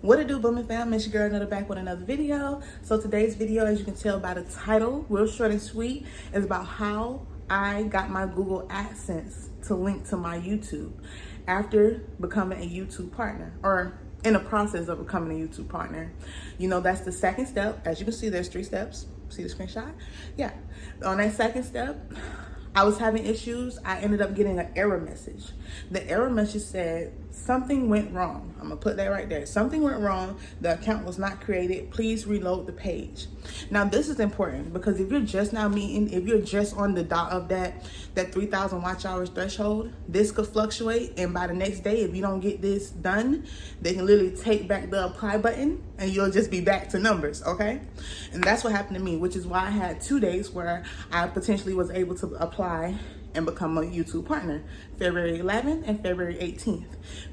What it do, Booming Fam? It's your girl Nutta back with another video. So today's video, as you can tell by the title, real short and sweet, is about how I got my Google Adsense to link to my YouTube after becoming a YouTube partner, or in the process of becoming a YouTube partner. You know, that's the second step. As you can see, there's 3 steps. See the screenshot? Yeah. On that second step, I was having issues. I ended up getting an error message. The error message said something went wrong. I'm gonna put that right there. Something went wrong. The account was not created. Please reload the page. Now this is important because if you're just now meeting, if you're just on the dot of that 3,000 watch hours threshold, this could fluctuate. And by the next day, if you don't get this done, they can literally take back the apply button and you'll just be back to numbers, okay? And that's what happened to me, which is why I had 2 days where I potentially was able to apply and become a YouTube partner, February 11th and February 18th.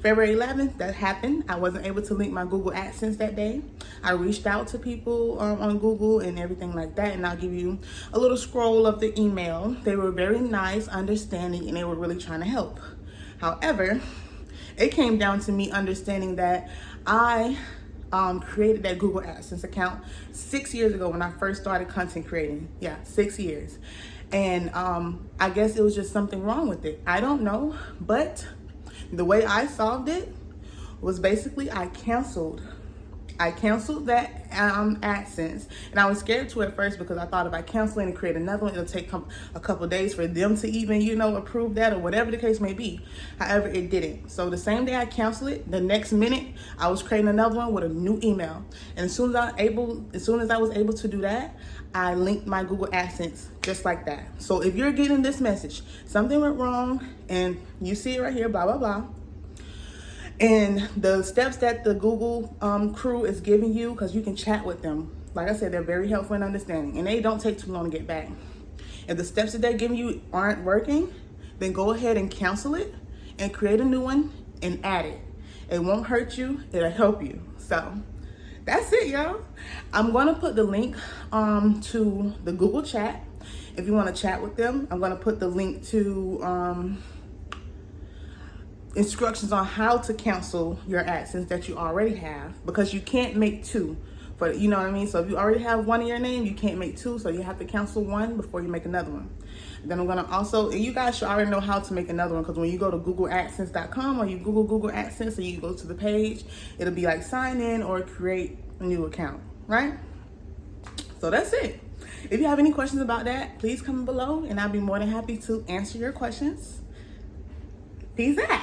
February 11th, that happened. I wasn't able to link my Google AdSense that day. I reached out to people on Google and everything like that, and I'll give you a little scroll of the email. They were very nice, understanding, and they were really trying to help. However, it came down to me understanding that I created that Google AdSense account 6 years ago when I first started content creating. Yeah, 6 years. And I guess it was just something wrong with it. I don't know, but the way I solved it was basically I canceled that AdSense, and I was scared to at first because I thought if I cancel it and create another one, it'll take a couple days for them to even, approve that or whatever the case may be. However, it didn't. So the same day I canceled it, the next minute I was creating another one with a new email. And as soon as I was able to do that, I linked my Google AdSense just like that. So if you're getting this message, something went wrong, and you see it right here, blah, blah, blah. And the steps that the Google crew is giving you, because you can chat with them. Like I said, they're very helpful and understanding, and they don't take too long to get back. If the steps that they're giving you aren't working, then go ahead and cancel it and create a new one and add it. It won't hurt you, it'll help you. So that's it, y'all. I'm gonna put the link to the Google chat if you want to chat with them. I'm gonna put the link to instructions on how to cancel your AdSense that you already have, because you can't make 2 for, you know what I mean? So if you already have one in your name, you can't make 2, so you have to cancel one before you make another one. Then I'm gonna also, and you guys should already know how to make another one, because when you go to googleadsense.com or you Google AdSense and you go to the page, it'll be like sign in or create a new account, right? So that's it. If you have any questions about that, please comment below and I'll be more than happy to answer your questions. Peace out.